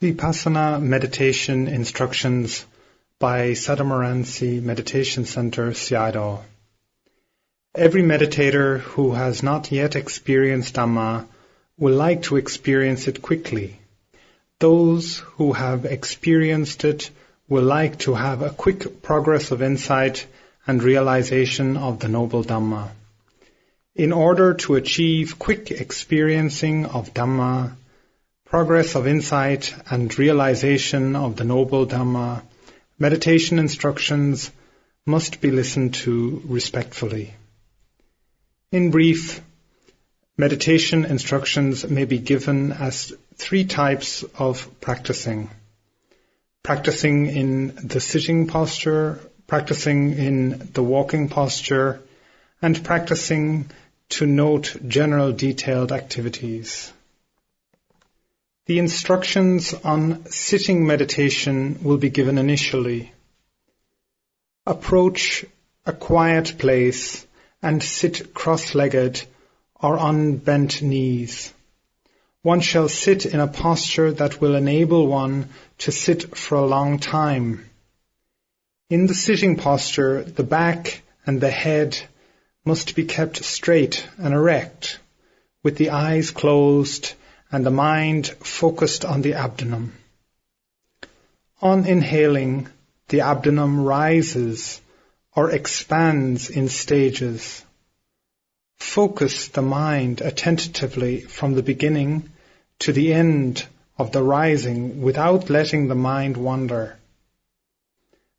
Vipassana Meditation Instructions by Saddhammaramsi Meditation Center, Sayadaw. Every meditator who has not yet experienced Dhamma will like to experience it quickly. Those who have experienced it will like to have a quick progress of insight and realization of the noble Dhamma. In order to achieve quick experiencing of Dhamma, progress of insight and realization of the noble Dhamma, meditation instructions must be listened to respectfully. In brief, meditation instructions may be given as three types of practicing. Practicing in the sitting posture, practicing in the walking posture, and practicing to note general detailed activities. The instructions on sitting meditation will be given initially. Approach a quiet place and sit cross-legged or on bent knees. One shall sit in a posture that will enable one to sit for a long time. In the sitting posture, the back and the head must be kept straight and erect, with the eyes closed and the mind focused on the abdomen. On inhaling, the abdomen rises or expands in stages. Focus the mind attentively from the beginning to the end of the rising without letting the mind wander.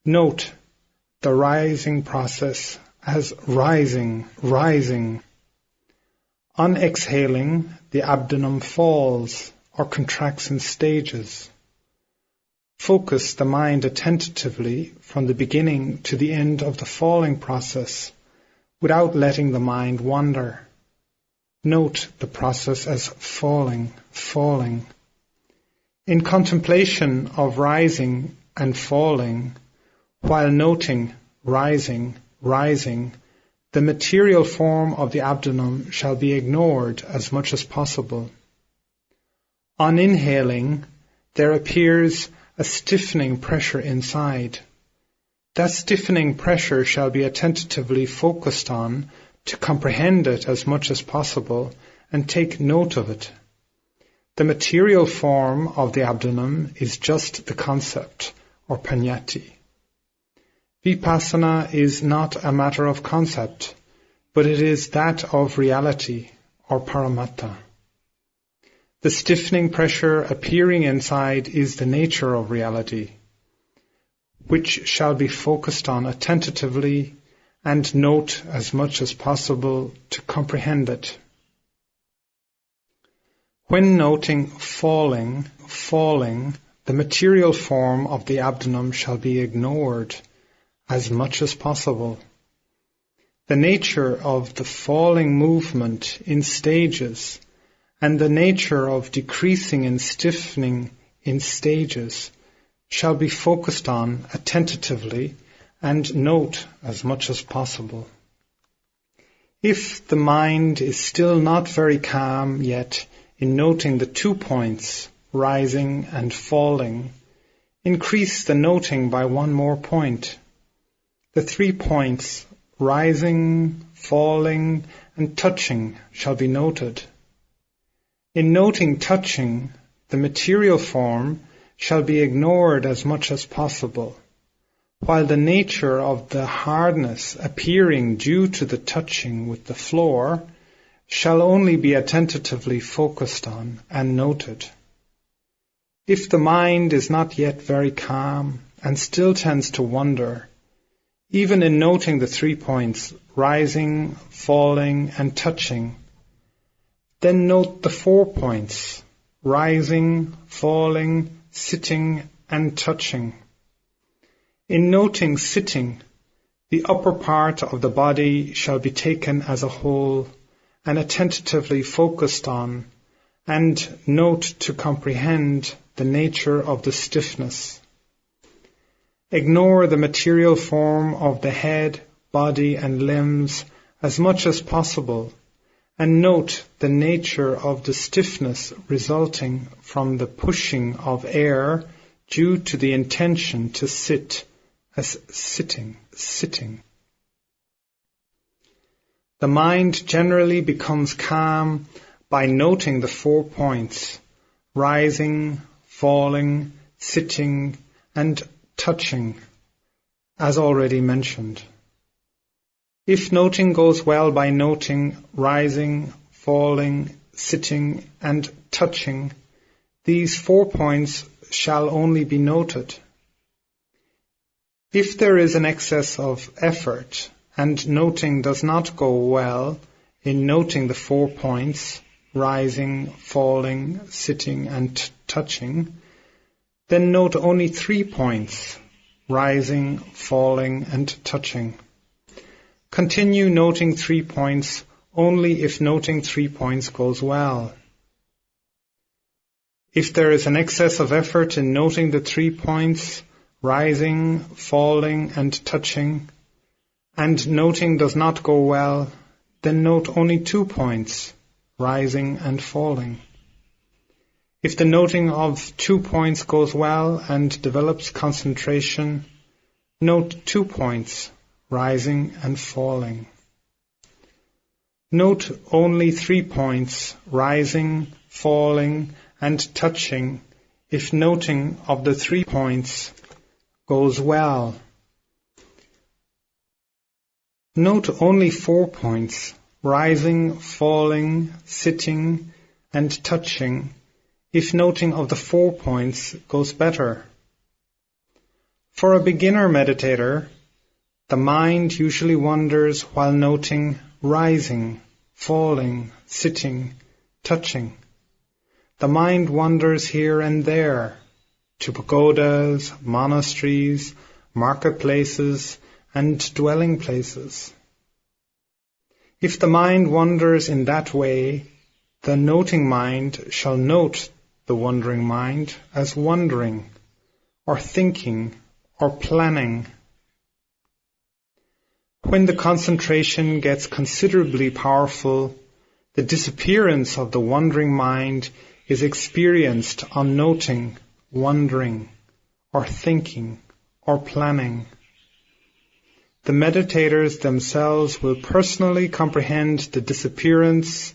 Note the rising process as rising. On exhaling, the abdomen falls or contracts in stages. Focus the mind attentively from the beginning to the end of the falling process without letting the mind wander. Note the process as falling. In contemplation of rising and falling, while noting rising, the material form of the abdomen shall be ignored as much as possible. On inhaling, there appears a stiffening pressure inside. That stiffening pressure shall be attentively focused on to comprehend it as much as possible and take note of it. The material form of the abdomen is just the concept or paññatti. Vipassana is not a matter of concept, but it is that of reality or paramatta. The stiffening pressure appearing inside is the nature of reality, which shall be focused on attentively and note as much as possible to comprehend it. When noting falling, the material form of the abdomen shall be ignored as much as possible. The nature of the falling movement in stages and the nature of decreasing and stiffening in stages shall be focused on attentively and note as much as possible. If the mind is still not very calm yet in noting the 2 points, rising and falling, increase the noting by 1 more point. The 3 points, rising, falling, and touching, shall be noted. In noting touching, the material form shall be ignored as much as possible, while the nature of the hardness appearing due to the touching with the floor shall only be attentively focused on and noted. If the mind is not yet very calm and still tends to wander, even in noting the 3 points, rising, falling, and touching, then note the 4 points, rising, falling, sitting, and touching. In noting sitting, the upper part of the body shall be taken as a whole and attentively focused on, and note to comprehend the nature of the stiffness. Ignore the material form of the head, body, and limbs as much as possible, and note the nature of the stiffness resulting from the pushing of air due to the intention to sit, as sitting. The mind generally becomes calm by noting the 4 points: rising, falling, sitting, and touching, as already mentioned. If noting goes well by noting rising, falling, sitting, and touching, these 4 points shall only be noted. If there is an excess of effort and noting does not go well in noting the 4 points, rising, falling, sitting, and touching, then note only 3 points, rising, falling, and touching. Continue noting 3 points only if noting 3 points goes well. If there is an excess of effort in noting the 3 points, rising, falling, and touching, and noting does not go well, then note only 2 points, rising and falling. If the noting of 2 points goes well and develops concentration, note 2 points, rising and falling. Note only 3 points, rising, falling, and touching, if noting of the 3 points goes well. Note only 4 points, rising, falling, sitting, and touching, if noting of the 4 points goes better. For a beginner meditator, the mind usually wanders while noting rising, falling, sitting, touching. The mind wanders here and there, to pagodas, monasteries, marketplaces, and dwelling places. If the mind wanders in that way, the noting mind shall note the wandering mind as wondering, or thinking, or planning. When the concentration gets considerably powerful, the disappearance of the wandering mind is experienced on noting, wondering, or thinking, or planning. The meditators themselves will personally comprehend the disappearance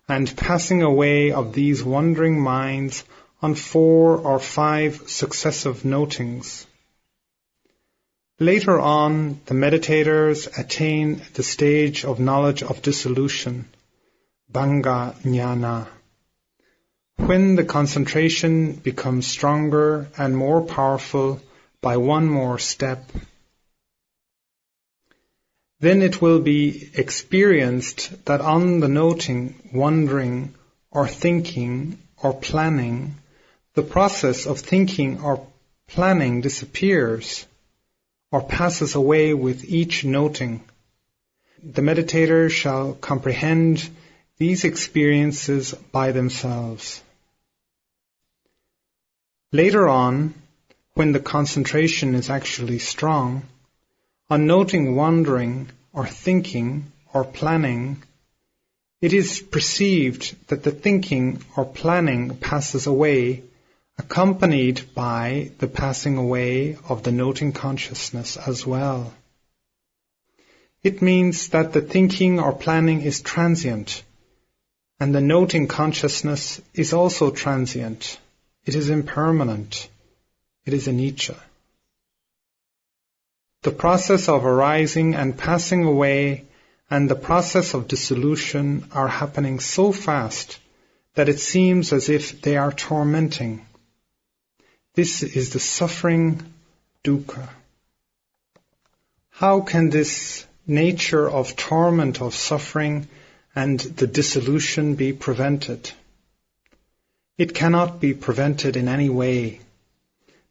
and passing away of these wandering minds on 4 or 5 successive notings. Later on, the meditators attain the stage of knowledge of dissolution, Bhanga Jnana, when the concentration becomes stronger and more powerful by one more step. Then it will be experienced that on the noting, wondering, or thinking, or planning, the process of thinking or planning disappears, or passes away with each noting. The meditator shall comprehend these experiences by themselves. Later on, when the concentration is actually strong, on noting wandering or thinking or planning, it is perceived that the thinking or planning passes away, accompanied by the passing away of the noting consciousness as well. It means that the thinking or planning is transient, and the noting consciousness is also transient. It is impermanent. It is anicca. The process of arising and passing away and the process of dissolution are happening so fast that it seems as if they are tormenting. This is the suffering, dukkha. How can this nature of torment, of suffering, and the dissolution be prevented? It cannot be prevented in any way.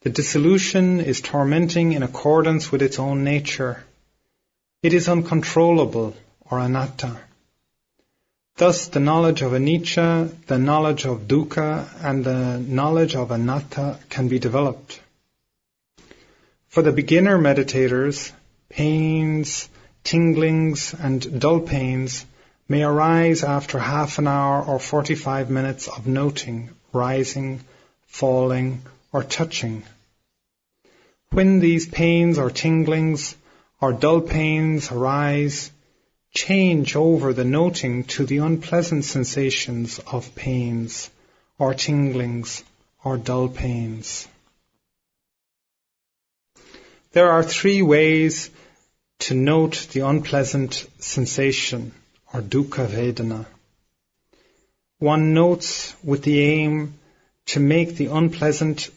The dissolution is tormenting in accordance with its own nature. It is uncontrollable, or anatta. Thus the knowledge of anicca, the knowledge of dukkha, and the knowledge of anatta can be developed. For the beginner meditators, pains, tinglings, and dull pains may arise after half an hour or 45 minutes of noting, rising, falling, or touching. When these pains or tinglings or dull pains arise, change over the noting to the unpleasant sensations of pains or tinglings or dull pains. There are 3 ways to note the unpleasant sensation or dukkha vedana. One notes with the aim to make the unpleasant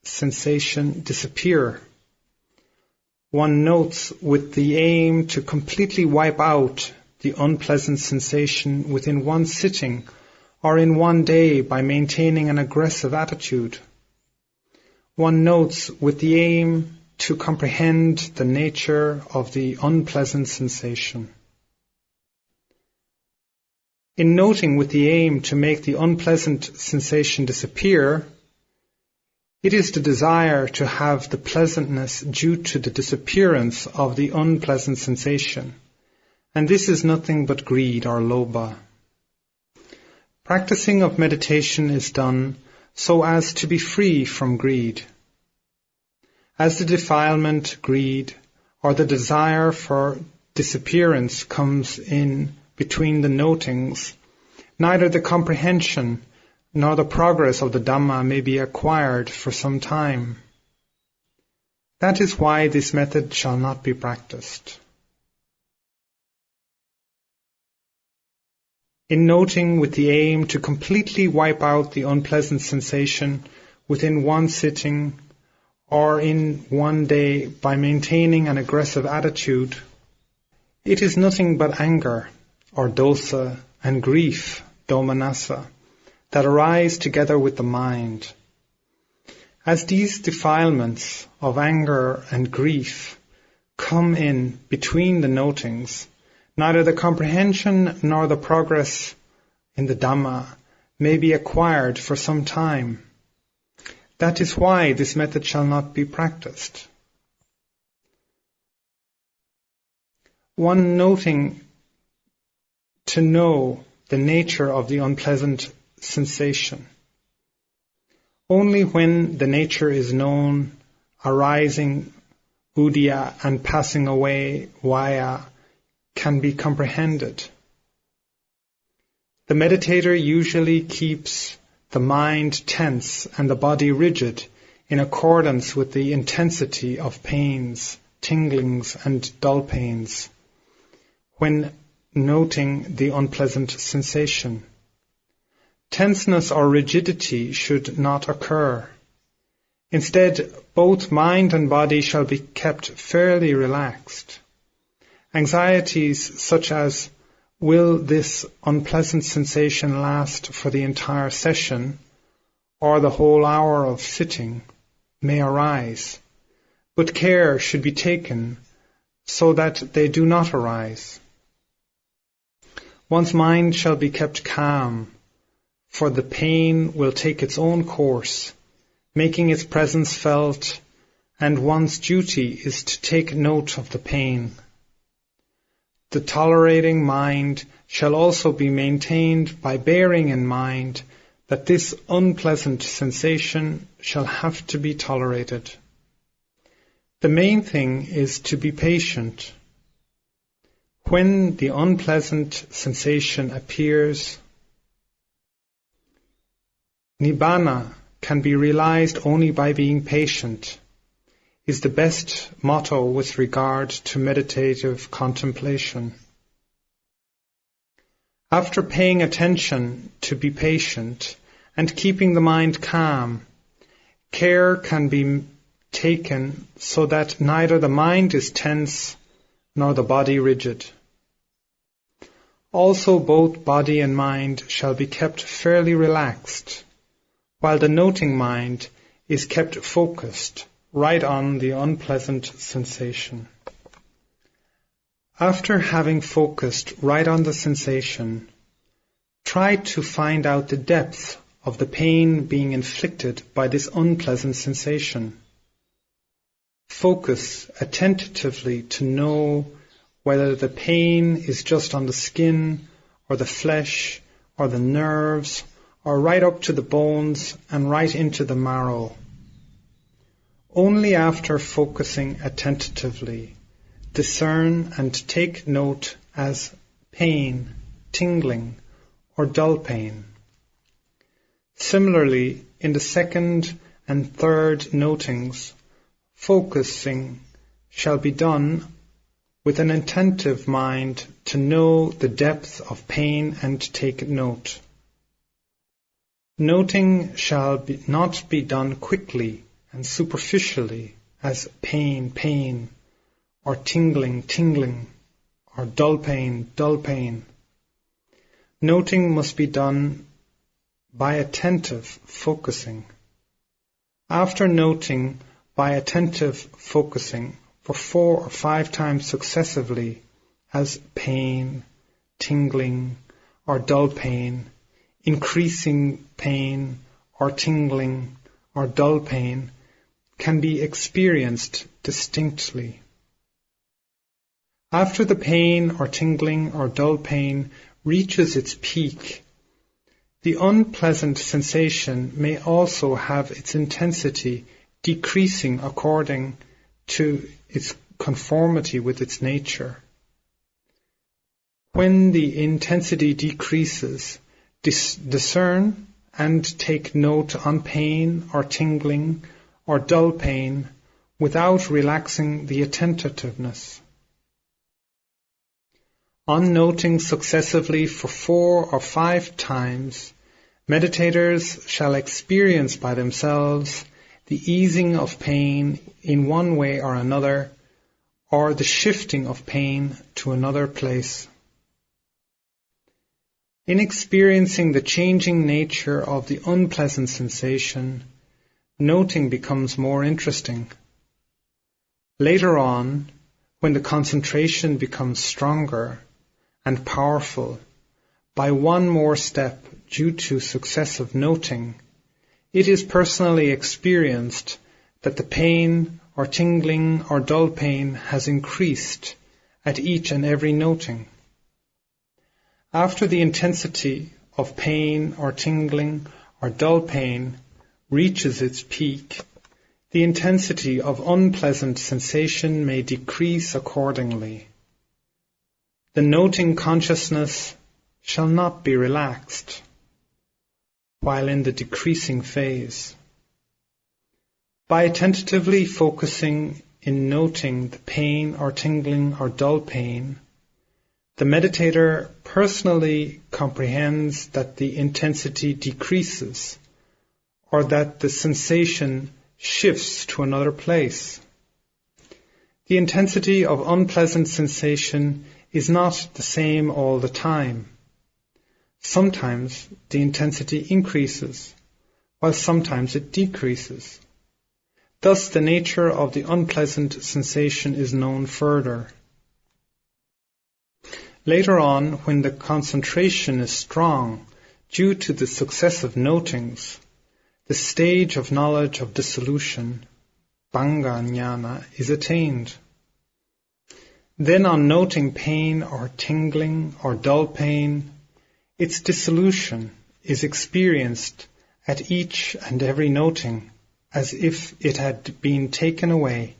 sensation disappear. One notes with the aim to completely wipe out the unpleasant sensation within one sitting or in one day by maintaining an aggressive attitude. One notes with the aim to comprehend the nature of the unpleasant sensation. In noting with the aim to make the unpleasant sensation disappear, it is the desire to have the pleasantness due to the disappearance of the unpleasant sensation, and this is nothing but greed or lobha. Practicing of meditation is done so as to be free from greed. As the defilement, greed, or the desire for disappearance comes in between the notings, neither the comprehension nor the progress of the Dhamma may be acquired for some time. That is why this method shall not be practiced. In noting with the aim to completely wipe out the unpleasant sensation within one sitting or in one day by maintaining an aggressive attitude, it is nothing but anger or dosa and grief, domanassa, that arise together with the mind. As these defilements of anger and grief come in between the notings, neither the comprehension nor the progress in the Dhamma may be acquired for some time. That is why this method shall not be practiced. One noting to know the nature of the unpleasant sensation. Only when the nature is known, arising, udaya, and passing away, vaya, can be comprehended. The meditator usually keeps the mind tense and the body rigid in accordance with the intensity of pains, tinglings, and dull pains when noting the unpleasant sensation. Tenseness or rigidity should not occur. Instead, both mind and body shall be kept fairly relaxed. Anxieties such as, will this unpleasant sensation last for the entire session or the whole hour of sitting, may arise, but care should be taken so that they do not arise. One's mind shall be kept calm, for the pain will take its own course, making its presence felt, and one's duty is to take note of the pain. The tolerating mind shall also be maintained by bearing in mind that this unpleasant sensation shall have to be tolerated. The main thing is to be patient. When the unpleasant sensation appears, Nibbana can be realized only by being patient, is the best motto with regard to meditative contemplation. After paying attention to be patient and keeping the mind calm, care can be taken so that neither the mind is tense nor the body rigid. Also, both body and mind shall be kept fairly relaxed, while the noting mind is kept focused right on the unpleasant sensation. After having focused right on the sensation, try to find out the depth of the pain being inflicted by this unpleasant sensation. Focus attentively to know whether the pain is just on the skin or the flesh, or the nerves, or right up to the bones and right into the marrow. Only after focusing attentively, discern and take note as pain, tingling, or dull pain. Similarly, in the second and third notings, focusing shall be done with an attentive mind to know the depth of pain and take note. Noting shall not be done quickly and superficially as pain, pain, or tingling, tingling, or dull pain, dull pain. Noting must be done by attentive focusing. After noting by attentive focusing for 4 or 5 times successively as pain, tingling, or dull pain, increasing pain, or tingling, or dull pain can be experienced distinctly. After the pain or tingling or dull pain reaches its peak, the unpleasant sensation may also have its intensity decreasing according to its conformity with its nature. When the intensity decreases, discern and take note on pain or tingling or dull pain without relaxing the attentiveness. On noting successively for 4 or 5 times, meditators shall experience by themselves the easing of pain in one way or another, or the shifting of pain to another place. In experiencing the changing nature of the unpleasant sensation, noting becomes more interesting. Later on, when the concentration becomes stronger and powerful, by one more step due to successive noting, it is personally experienced that the pain or tingling or dull pain has increased at each and every noting. After the intensity of pain or tingling or dull pain reaches its peak, the intensity of unpleasant sensation may decrease accordingly. The noting consciousness shall not be relaxed while in the decreasing phase. By attentively focusing in noting the pain or tingling or dull pain, the meditator personally comprehends that the intensity decreases or that the sensation shifts to another place. The intensity of unpleasant sensation is not the same all the time. Sometimes the intensity increases, while sometimes it decreases. Thus the nature of the unpleasant sensation is known further. Later on, when the concentration is strong due to the successive notings, the stage of knowledge of dissolution, Bhanga Jnana, is attained. Then on noting pain or tingling or dull pain, its dissolution is experienced at each and every noting as if it had been taken away.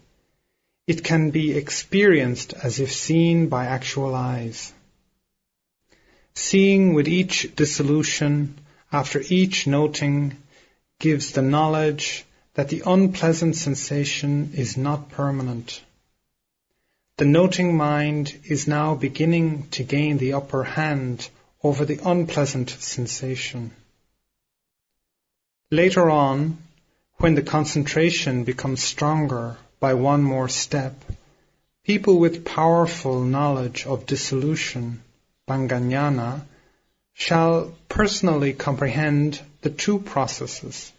It can be experienced as if seen by actual eyes. Seeing with each dissolution after each noting gives the knowledge that the unpleasant sensation is not permanent. The noting mind is now beginning to gain the upper hand over the unpleasant sensation. Later on, when the concentration becomes stronger by one more step, people with powerful knowledge of dissolution, Bhanga Jnana, shall personally comprehend the 2 processes.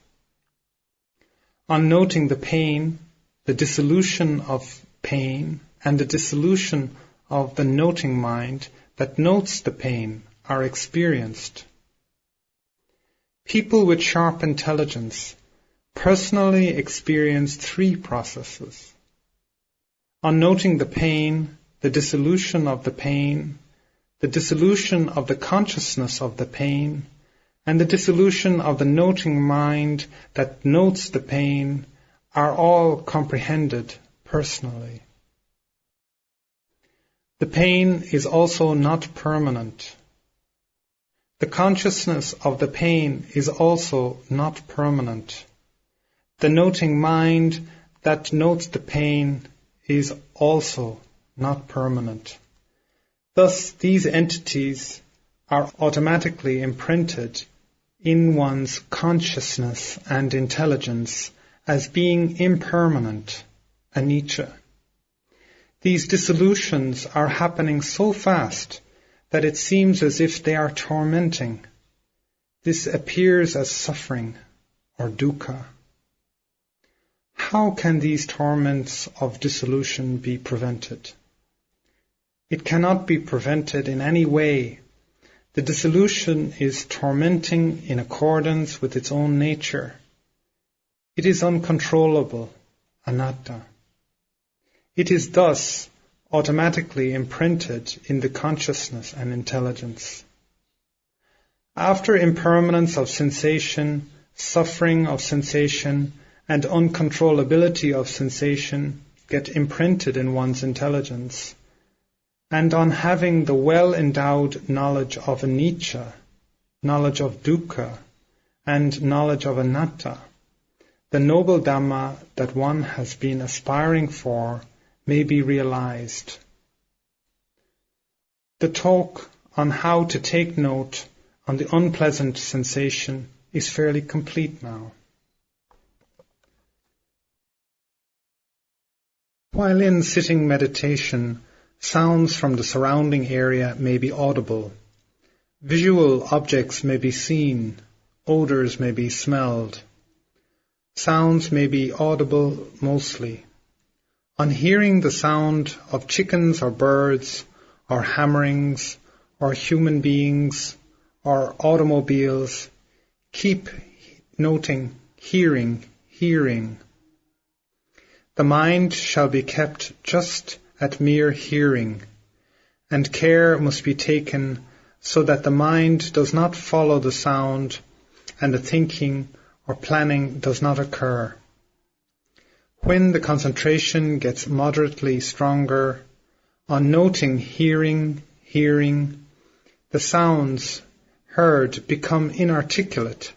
On noting the pain, the dissolution of pain, and the dissolution of the noting mind that notes the pain are experienced. People with sharp intelligence personally experience 3 processes. On noting the pain, the dissolution of the pain, the dissolution of the consciousness of the pain, and the dissolution of the noting mind that notes the pain are all comprehended personally. The pain is also not permanent. The consciousness of the pain is also not permanent. The noting mind that notes the pain is also not permanent. Thus, these entities are automatically imprinted in one's consciousness and intelligence as being impermanent, anicca. These dissolutions are happening so fast that it seems as if they are tormenting. This appears as suffering or dukkha. How can these torments of dissolution be prevented? It cannot be prevented in any way. The dissolution is tormenting in accordance with its own nature. It is uncontrollable, anatta. It is thus automatically imprinted in the consciousness and intelligence. After impermanence of sensation, suffering of sensation, and uncontrollability of sensation get imprinted in one's intelligence, and on having the well-endowed knowledge of anicca, knowledge of dukkha, and knowledge of anatta, the noble Dhamma that one has been aspiring for may be realized. The talk on how to take note on the unpleasant sensation is fairly complete now. While in sitting meditation, sounds from the surrounding area may be audible. Visual objects may be seen. Odors may be smelled. Sounds may be audible mostly. On hearing the sound of chickens or birds, or hammerings, or human beings, or automobiles, keep noting, hearing. The mind shall be kept just at mere hearing, and care must be taken so that the mind does not follow the sound and the thinking or planning does not occur. When the concentration gets moderately stronger, on noting hearing, the sounds heard become inarticulate,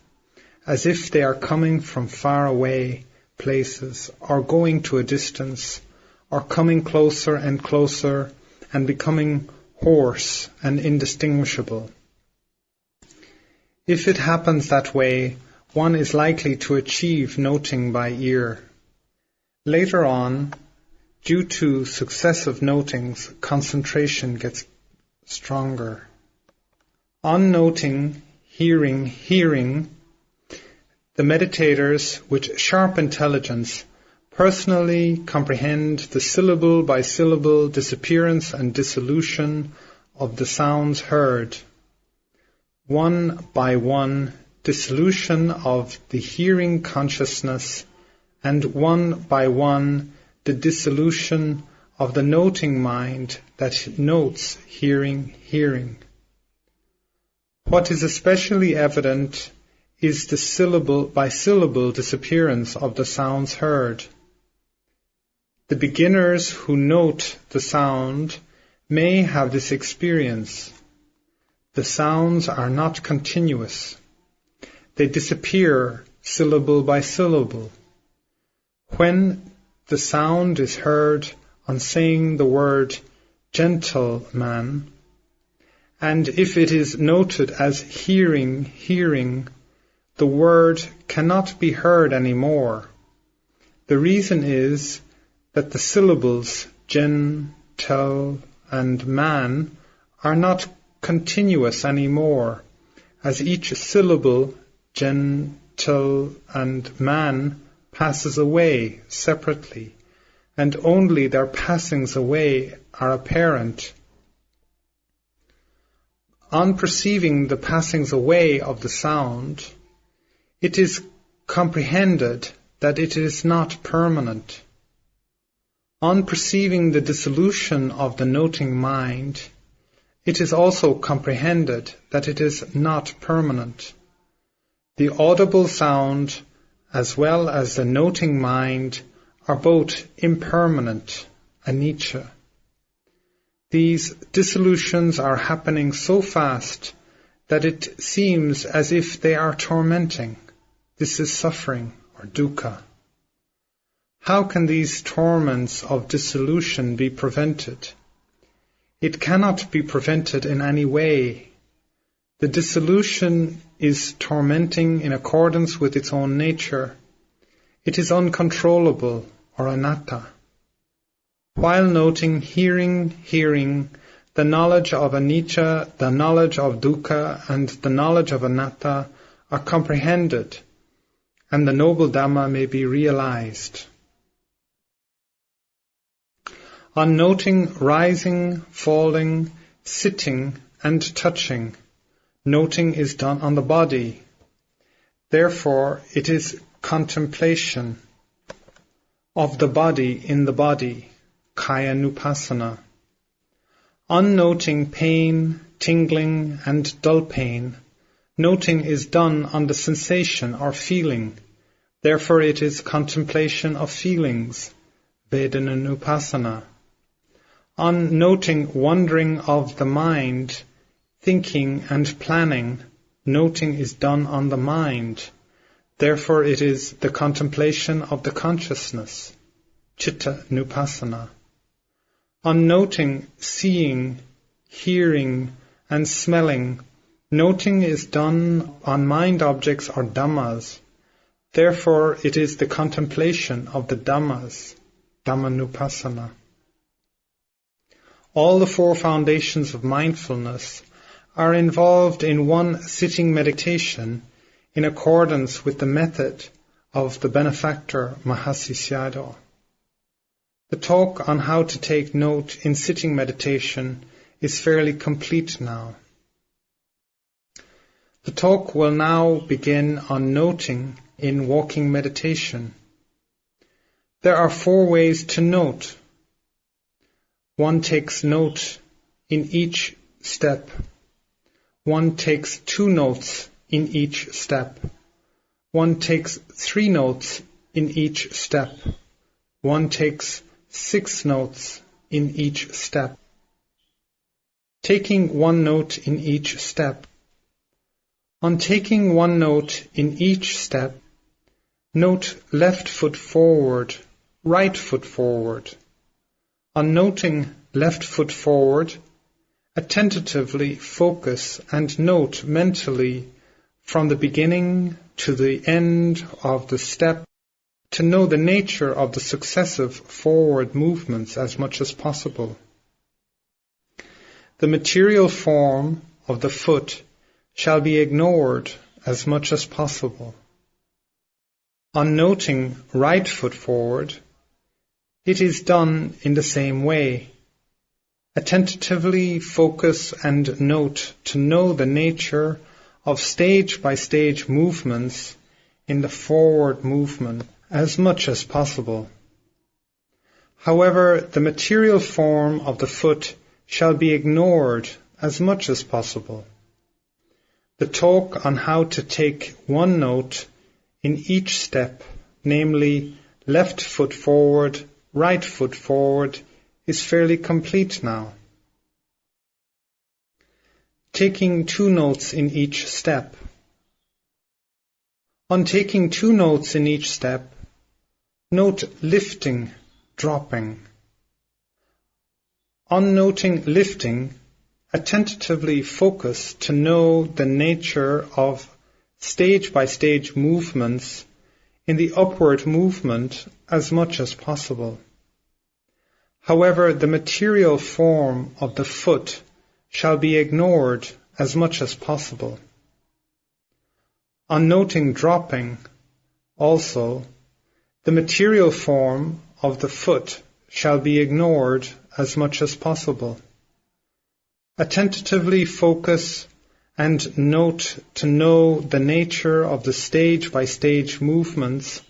as if they are coming from far away places or going to a distance, or coming closer and becoming hoarse and indistinguishable. If it happens that way, one is likely to achieve noting by ear. Later on, due to successive notings, concentration gets stronger. On noting, hearing, the meditators with sharp intelligence personally comprehend the syllable by syllable disappearance and dissolution of the sounds heard. One by one, dissolution of the hearing consciousness, and one by one, the dissolution of the noting mind that notes hearing. What is especially evident is the syllable by syllable disappearance of the sounds heard. The beginners who note the sound may have this experience. The sounds are not continuous. They disappear syllable by syllable. When the sound is heard on saying the word gentleman, and if it is noted as hearing, the word cannot be heard anymore. The reason is that the syllables gen, tel, and man are not continuous anymore, as each syllable, gen, tel, and man, passes away separately, and only their passings away are apparent. On perceiving the passings away of the sound, it is comprehended that it is not permanent. On perceiving the dissolution of the noting mind, It is also comprehended that it is not permanent. The audible sound as well as the noting mind are both impermanent, anicca. These dissolutions are happening so fast that it seems as if they are tormenting. This is suffering or dukkha. How can these torments of dissolution be prevented? It cannot be prevented in any way. The dissolution is tormenting in accordance with its own nature. It is uncontrollable or anatta. While noting, hearing, the knowledge of anicca, the knowledge of dukkha, and the knowledge of anatta are comprehended, and the noble Dhamma may be realized. On noting rising, falling, sitting, and touching, noting is done on the body. Therefore, it is contemplation of the body in the body, kaya nupassana. On noting pain, tingling, and dull pain, noting is done on the sensation or feeling. Therefore, it is contemplation of feelings, vedana nupassana. On noting wandering of the mind, thinking and planning, noting is done on the mind. Therefore it is the contemplation of the consciousness, citta nupassana. On noting, seeing, hearing and smelling, noting is done on mind objects or dhammas. Therefore it is the contemplation of the dhammas, dhammanupassana. All the four foundations of mindfulness are involved in one sitting meditation in accordance with the method of the benefactor Mahasi Sayadaw. The talk on how to take note in sitting meditation is fairly complete now. The talk will now begin on noting in walking meditation. There are 4 ways to note. One takes note in each step. One takes 2 notes in each step. One takes 3 notes in each step. One takes 6 notes in each step. Taking 1 note in each step. On taking 1 note in each step, note left foot forward, right foot forward. On noting left foot forward, attentively focus and note mentally from the beginning to the end of the step to know the nature of the successive forward movements as much as possible. The material form of the foot shall be ignored as much as possible. On noting right foot forward, it is done in the same way. Attentively focus and note to know the nature of stage-by-stage movements in the forward movement as much as possible. However, the material form of the foot shall be ignored as much as possible. The talk on how to take 1 note in each step, namely left foot forward, right foot forward, is fairly complete now. Taking 2 notes in each step. On taking 2 notes in each step, note lifting, dropping. On noting lifting, attentively focus to know the nature of stage-by-stage movements in the upward movement as much as possible. However, the material form of the foot shall be ignored as much as possible. On noting dropping, also, the material form of the foot shall be ignored as much as possible. Attentively focus and note to know the nature of the stage-by-stage movements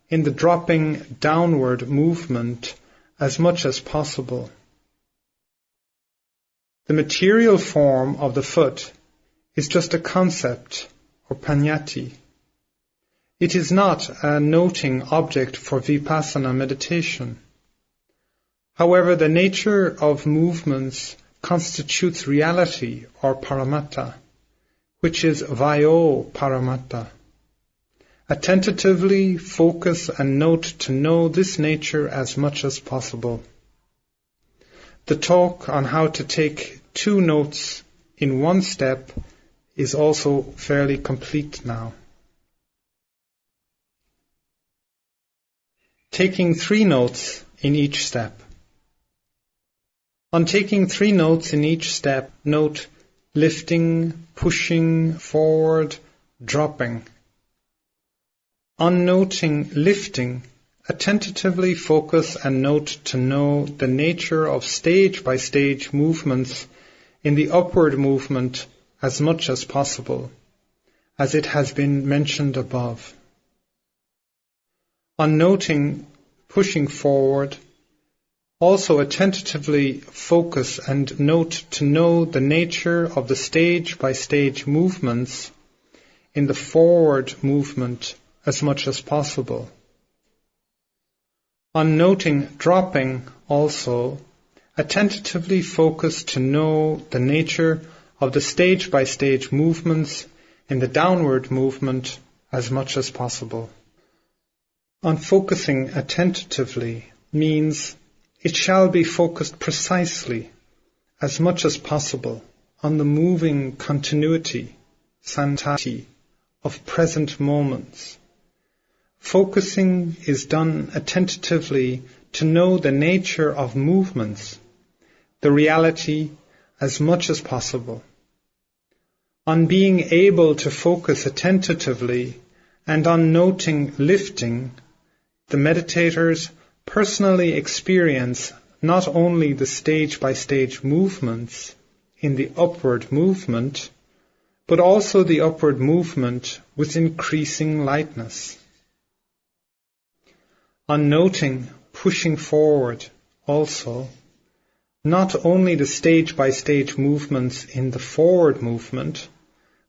in the dropping downward movement as much as possible. The material form of the foot is just a concept or panyati. It is not a noting object for vipassana meditation. However, the nature of movements constitutes reality or paramatta, which is vayo paramatta. Attentively focus and note to know this nature as much as possible. The talk on how to take 2 notes in one step is also fairly complete now. Taking 3 notes in each step. On taking 3 notes in each step, note lifting, pushing, forward, dropping. On noting lifting, attentively focus and note to know the nature of stage-by-stage movements in the upward movement as much as possible, as it has been mentioned above. On noting pushing forward, also attentively focus and note to know the nature of the stage-by-stage movements in the forward movement as much as possible. On noting dropping also, attentively focus to know the nature of the stage-by-stage movements in the downward movement as much as possible. On focusing attentively means it shall be focused precisely as much as possible on the moving continuity, santati, of present moments. Focusing is done attentively to know the nature of movements, the reality as much as possible. On being able to focus attentively and on noting lifting, the meditators personally experience not only the stage-by-stage movements in the upward movement, but also the upward movement with increasing lightness. On noting pushing forward also, not only the stage-by-stage movements in the forward movement,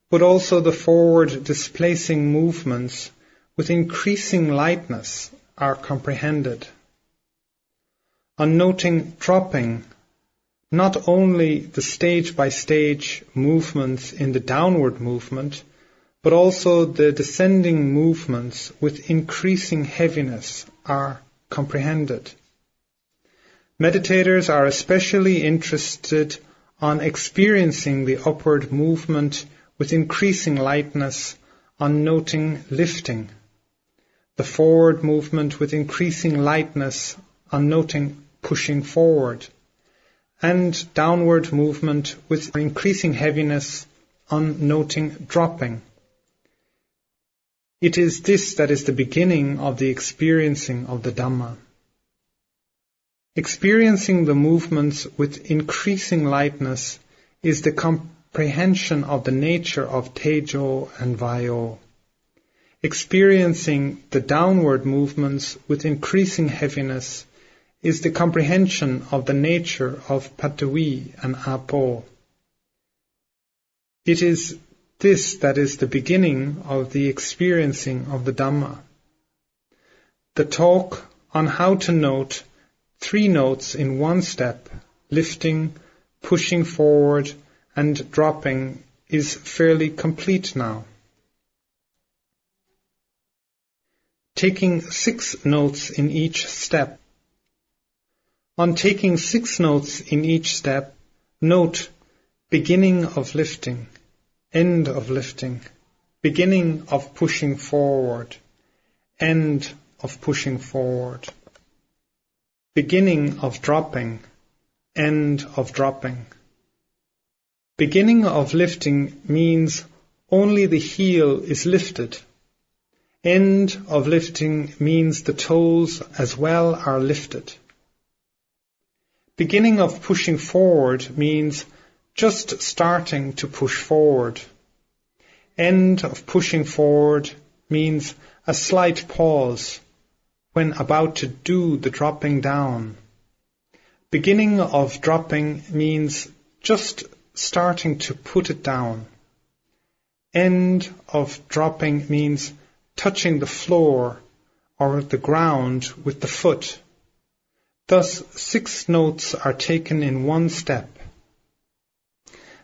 but also the forward displacing movements with increasing lightness are comprehended. On noting dropping, not only the stage-by-stage movements in the downward movement, but also the descending movements with increasing heaviness are comprehended. Meditators are especially interested on experiencing the upward movement with increasing lightness on noting lifting, the forward movement with increasing lightness on noting pushing forward, and downward movement with increasing heaviness on noting dropping. It is this that is the beginning of the experiencing of the Dhamma. Experiencing the movements with increasing lightness is the comprehension of the nature of Tejo and Vayo. Experiencing the downward movements with increasing heaviness is the comprehension of the nature of Patavi and Apo. It is this that is the beginning of the experiencing of the Dhamma. The talk on how to note 3 notes in one step, lifting, pushing forward, and dropping, is fairly complete now. Taking 6 notes in each step. On taking 6 notes in each step, note beginning of lifting, end of lifting, beginning of pushing forward, end of pushing forward, beginning of dropping, end of dropping. Beginning of lifting means only the heel is lifted. End of lifting means the toes as well are lifted. Beginning of pushing forward means just starting to push forward. End of pushing forward means a slight pause when about to do the dropping down. Beginning of dropping means just starting to put it down. End of dropping means touching the floor or the ground with the foot. Thus, 6 notes are taken in one step.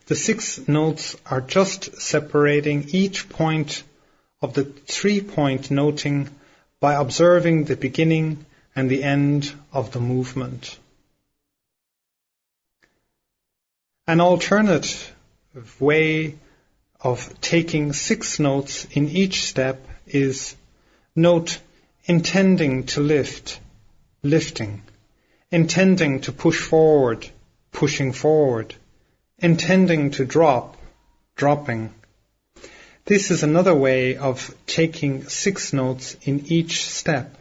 The 6 notes are just separating each point of the 3-point noting by observing the beginning and the end of the movement. An alternative way of taking 6 notes in each step is note intending to lift, lifting, intending to push forward, pushing forward, intending to drop, dropping. This is another way of taking 6 notes in each step.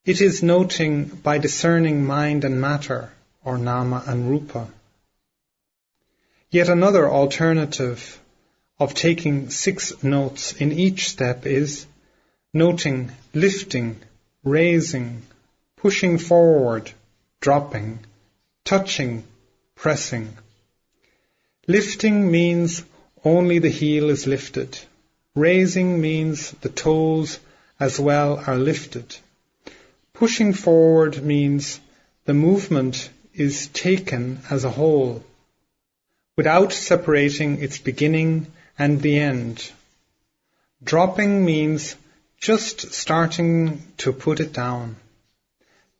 It is noting by discerning mind and matter, or nama and rupa. Yet another alternative of taking 6 notes in each step is noting lifting, raising, pushing forward, dropping, touching, pressing. Lifting means only the heel is lifted. Raising means the toes as well are lifted. Pushing forward means the movement is taken as a whole, without separating its beginning and the end. Dropping means just starting to put it down.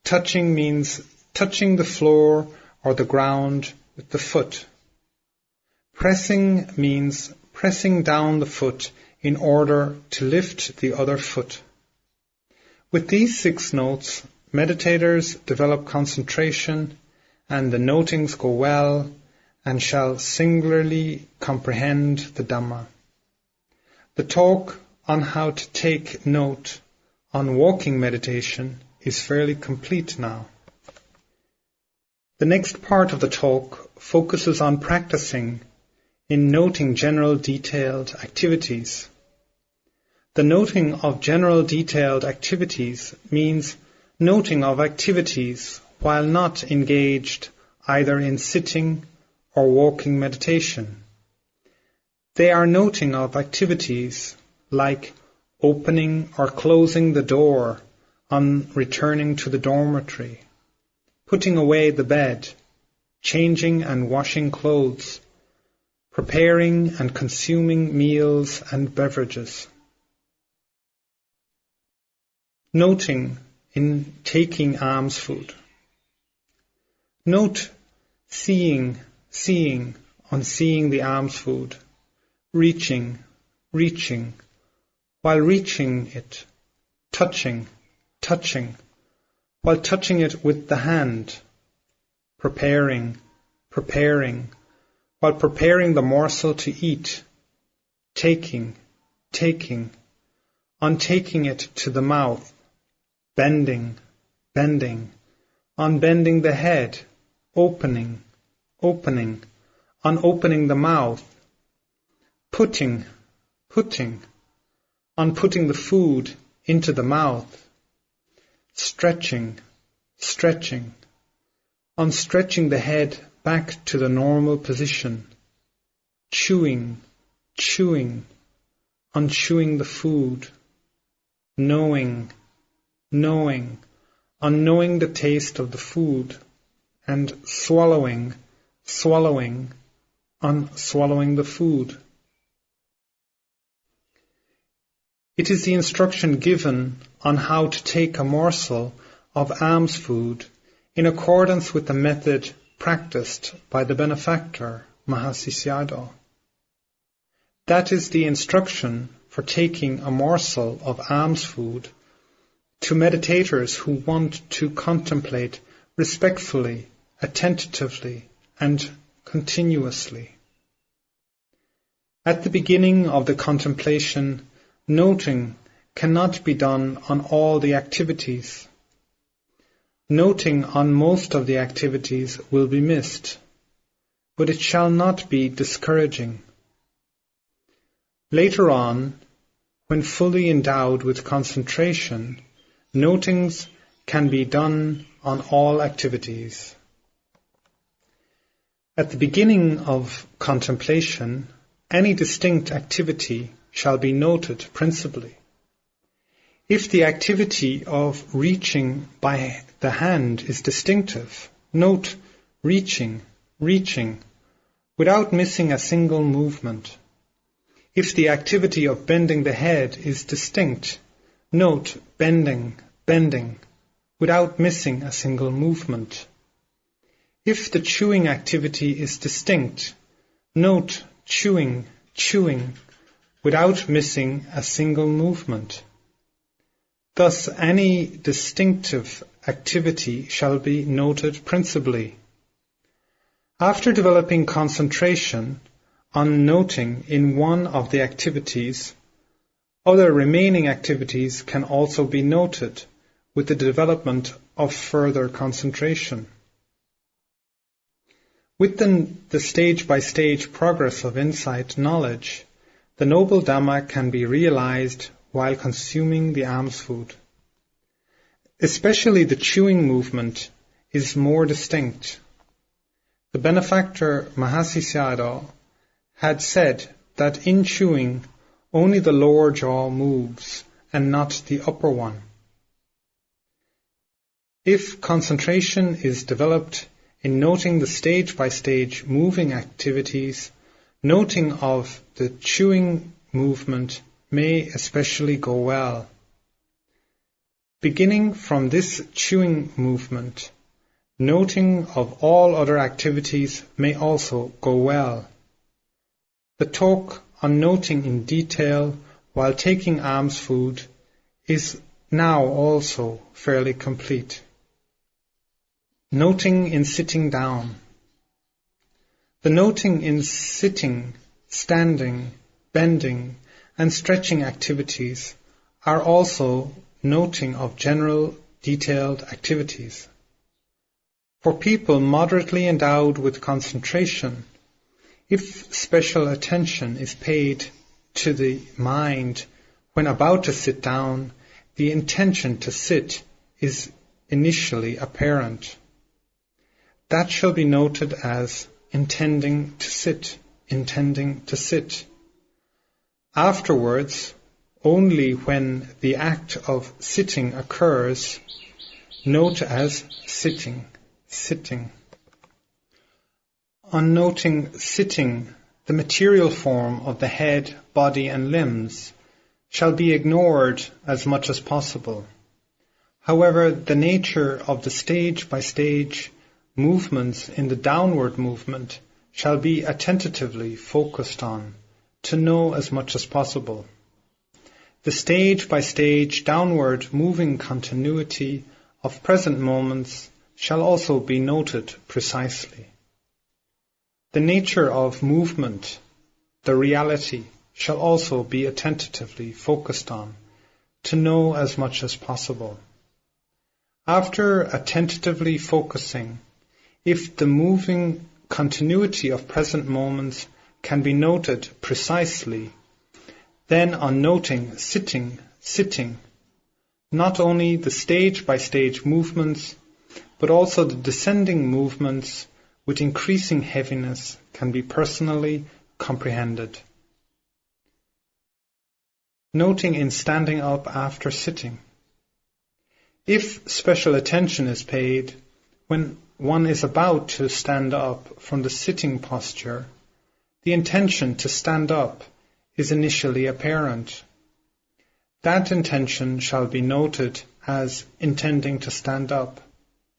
Touching means touching the floor or the ground with the foot. Pressing means pressing down the foot in order to lift the other foot. With these 6 notes, meditators develop concentration, and the notings go well and shall singularly comprehend the Dhamma. The talk on how to take note on walking meditation is fairly complete now. The next part of the talk focuses on practicing in noting general detailed activities. The noting of general detailed activities means noting of activities while not engaged either in sitting or walking meditation. They are noting of activities like opening or closing the door on returning to the dormitory, putting away the bed, changing and washing clothes, preparing and consuming meals and beverages. Noting in taking alms food. Note seeing on seeing the alms food, reaching, while reaching it, touching, while touching it with the hand, preparing, while preparing the morsel to eat, taking, on taking it to the mouth, bending, on bending the head, opening, on opening the mouth, putting, on putting the food into the mouth, stretching, on stretching the head back to the normal position, chewing, on chewing the food, knowing, on knowing the taste of the food, and swallowing, on swallowing the food. It is the instruction given on how to take a morsel of alms food in accordance with the method practiced by the benefactor, Mahasi Sayadaw. That is the instruction for taking a morsel of alms food to meditators who want to contemplate respectfully, attentively, and continuously. At the beginning of the contemplation, noting cannot be done on all the activities. Noting on most of the activities will be missed, but it shall not be discouraging. Later on, when fully endowed with concentration, notings can be done on all activities. At the beginning of contemplation, any distinct activity shall be noted principally. If the activity of reaching by the hand is distinctive, note reaching, reaching, without missing a single movement. If the activity of bending the head is distinct, note bending, bending, without missing a single movement. If the chewing activity is distinct, note chewing, chewing, without missing a single movement. Thus, any distinctive activity shall be noted principally. After developing concentration on noting in one of the activities, other remaining activities can also be noted with the development of further concentration. Within the stage-by-stage progress of insight knowledge, the Noble Dhamma can be realized while consuming the alms food. Especially the chewing movement is more distinct. The benefactor Mahasi Sayadaw had said that in chewing only the lower jaw moves and not the upper one. If concentration is developed in noting the stage-by-stage moving activities, noting of the chewing movement may especially go well. Beginning from this chewing movement, noting of all other activities may also go well. The talk on noting in detail while taking alms food is now also fairly complete. Noting in sitting down. The noting in sitting, standing, bending, and stretching activities are also noting of general, detailed activities. For people moderately endowed with concentration, if special attention is paid to the mind when about to sit down, the intention to sit is initially apparent. That shall be noted as intending to sit, intending to sit. Afterwards, only when the act of sitting occurs, note as sitting, sitting. On noting sitting, the material form of the head, body and limbs shall be ignored as much as possible. However, the nature of the stage-by-stage movements in the downward movement shall be attentively focused on to know as much as possible. The stage-by-stage downward moving continuity of present moments shall also be noted precisely. The nature of movement, the reality, shall also be attentively focused on to know as much as possible. After attentively focusing, if the moving continuity of present moments can be noted precisely, then on noting sitting, sitting, not only the stage-by-stage movements, but also the descending movements with increasing heaviness can be personally comprehended. Noting in standing up after sitting. If special attention is paid when one is about to stand up from the sitting posture, the intention to stand up is initially apparent. That intention shall be noted as intending to stand up,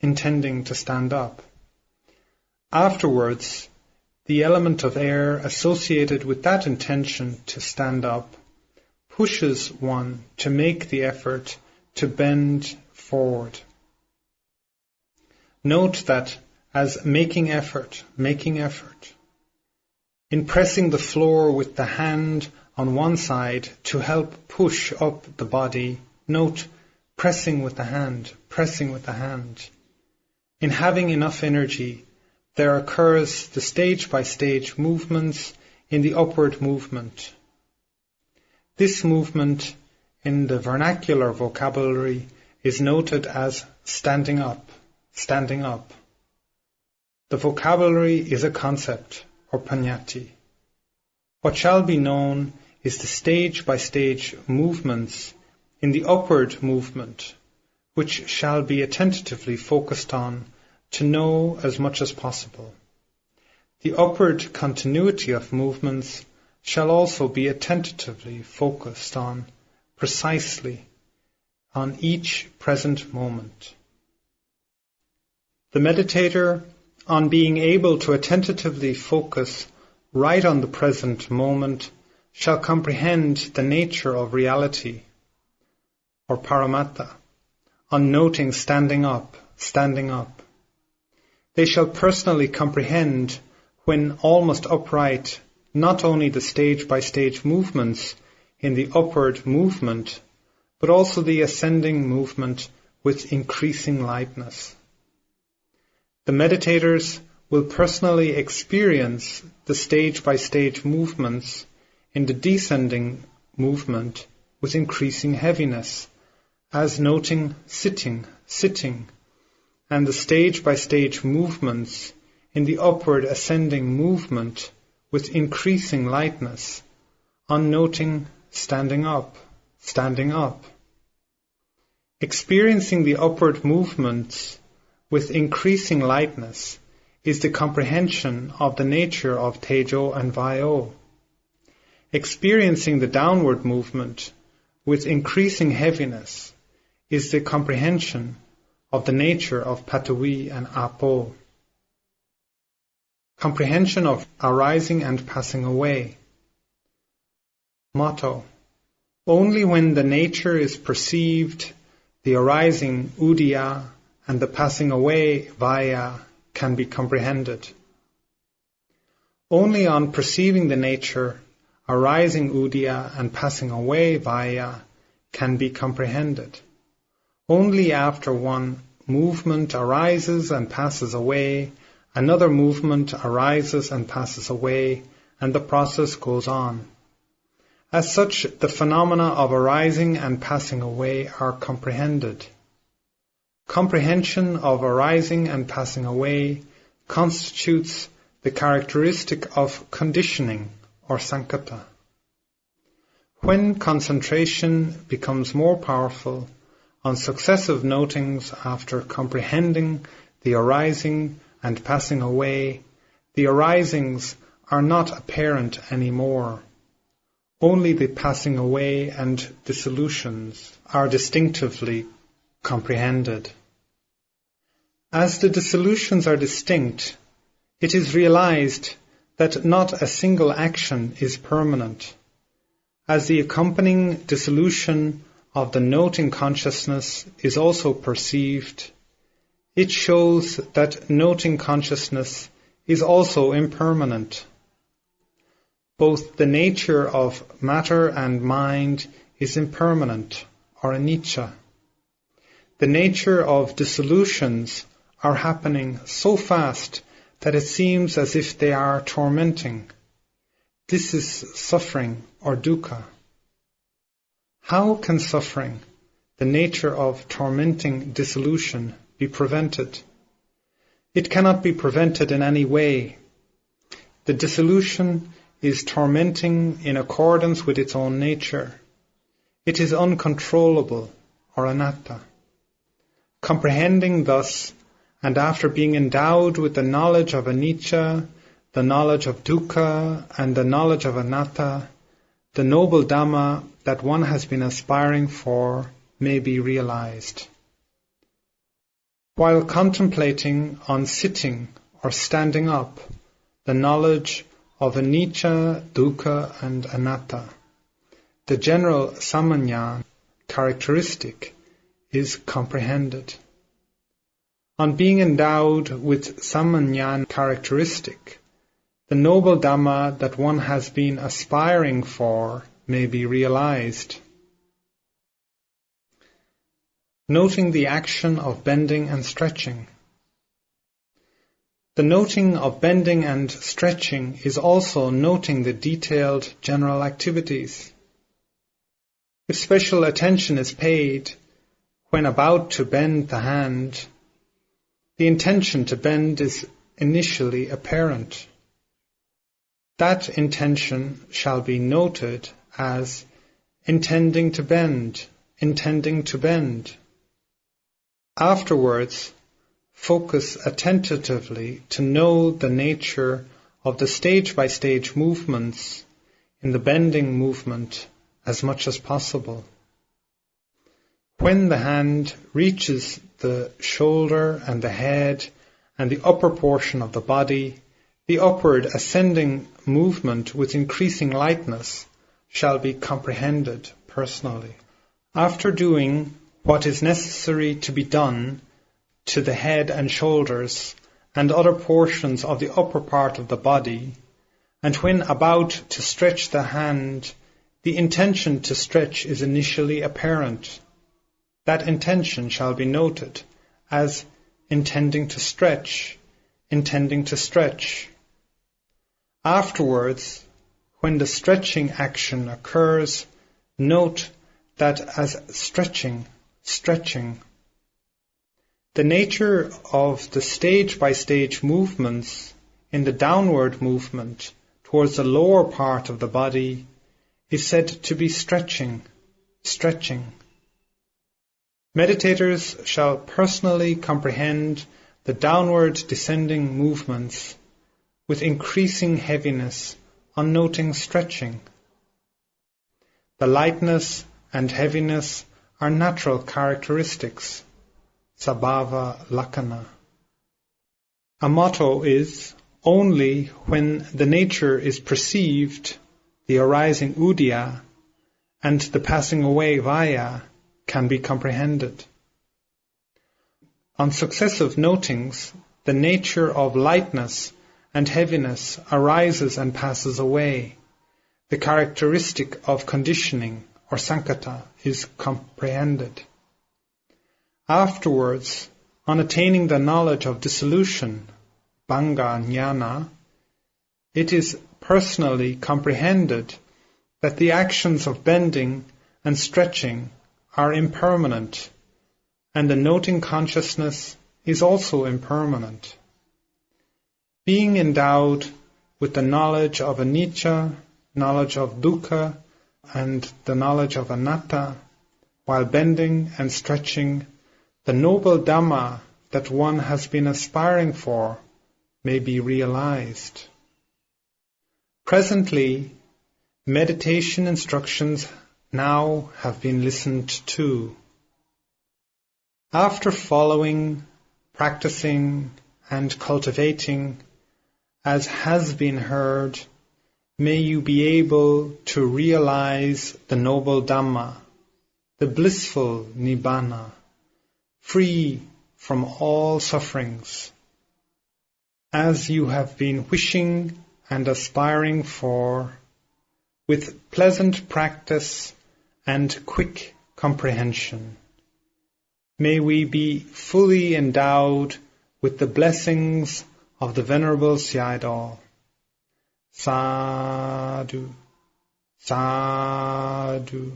intending to stand up. Afterwards, the element of air associated with that intention to stand up pushes one to make the effort to bend forward. Note that as making effort. In pressing the floor with the hand on one side to help push up the body, note pressing with the hand. In having enough energy, there occurs the stage-by-stage movements in the upward movement. This movement in the vernacular vocabulary is noted as standing up. The vocabulary is a concept, or panyati. What shall be known is the stage-by-stage movements in the upward movement, which shall be attentively focused on to know as much as possible. The upward continuity of movements shall also be attentively focused on precisely on each present moment. The meditator, on being able to attentively focus right on the present moment, shall comprehend the nature of reality, or paramatta, on noting standing up. They shall personally comprehend, when almost upright, not only the stage-by-stage movements in the upward movement, but also the ascending movement with increasing lightness. The meditators will personally experience the stage-by-stage movements in the descending movement with increasing heaviness, as noting sitting, and the stage-by-stage movements in the upward ascending movement with increasing lightness, on noting standing up. Experiencing the upward movements with increasing lightness is the comprehension of the nature of Tejo and Vayo. Experiencing the downward movement with increasing heaviness is the comprehension of the nature of Patavi and Apo. Comprehension of arising and passing away. Motto: only when the nature is perceived, the arising Udaya and the passing away Vaya can be comprehended. Only on perceiving the nature, arising Udaya and passing away Vaya can be comprehended. Only after one movement arises and passes away, another movement arises and passes away, and the process goes on. As such, the phenomena of arising and passing away are comprehended. Comprehension of arising and passing away constitutes the characteristic of conditioning, or sankata. When concentration becomes more powerful on successive notings after comprehending the arising and passing away, the arisings are not apparent anymore. Only the passing away and dissolutions are distinctively comprehended. As the dissolutions are distinct, it is realized that not a single action is permanent. As the accompanying dissolution of the noting consciousness is also perceived, it shows that noting consciousness is also impermanent. Both the nature of matter and mind is impermanent, or anicca. The nature of dissolutions are happening so fast that it seems as if they are tormenting. This is suffering, or dukkha. How can suffering, the nature of tormenting dissolution, be prevented? It cannot be prevented in any way. The dissolution is tormenting in accordance with its own nature. It is uncontrollable, or anatta. Comprehending thus, and after being endowed with the knowledge of anicca, the knowledge of dukkha, and the knowledge of anatta, the noble Dhamma that one has been aspiring for may be realized. While contemplating on sitting or standing up, the knowledge of anicca, dukkha, and anatta, the general samanya characteristic is comprehended. On being endowed with samanya characteristic, the noble Dhamma that one has been aspiring for may be realized. Noting the action of bending and stretching. The noting of bending and stretching is also noting the detailed general activities. If special attention is paid when about to bend the hand, the intention to bend is initially apparent. That intention shall be noted as intending to bend, intending to bend. Afterwards, focus attentively to know the nature of the stage-by-stage movements in the bending movement as much as possible. When the hand reaches the shoulder and the head and the upper portion of the body, the upward ascending movement with increasing lightness shall be comprehended personally. After doing what is necessary to be done to the head and shoulders and other portions of the upper part of the body, and when about to stretch the hand, the intention to stretch is initially apparent. That intention shall be noted as intending to stretch, intending to stretch. Afterwards, when the stretching action occurs, note that as stretching, stretching. The nature of the stage-by-stage movements in the downward movement towards the lower part of the body is said to be stretching, stretching. Meditators shall personally comprehend the downward descending movements with increasing heaviness on noting stretching. The lightness and heaviness are natural characteristics, sabhava lakkhana. A motto is, only when the nature is perceived, the arising udaya, and the passing away vaya can be comprehended. On successive notings, the nature of lightness and heaviness arises and passes away. The characteristic of conditioning or sankata is comprehended. Afterwards, on attaining the knowledge of dissolution, bhanga jnana, it is personally comprehended that the actions of bending and stretching are impermanent, and the noting consciousness is also impermanent. Being endowed with the knowledge of anicca, knowledge of dukkha, and the knowledge of anatta, while bending and stretching, the noble Dhamma that one has been aspiring for may be realized. Presently, meditation instructions now have been listened to. After following, practicing, and cultivating, as has been heard, may you be able to realize the noble Dhamma, the blissful Nibbana, free from all sufferings, as you have been wishing and aspiring for, with pleasant practice and quick comprehension. May we be fully endowed with the blessings of the Venerable Sayadaw. Sadhu, sadhu,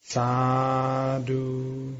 sadhu.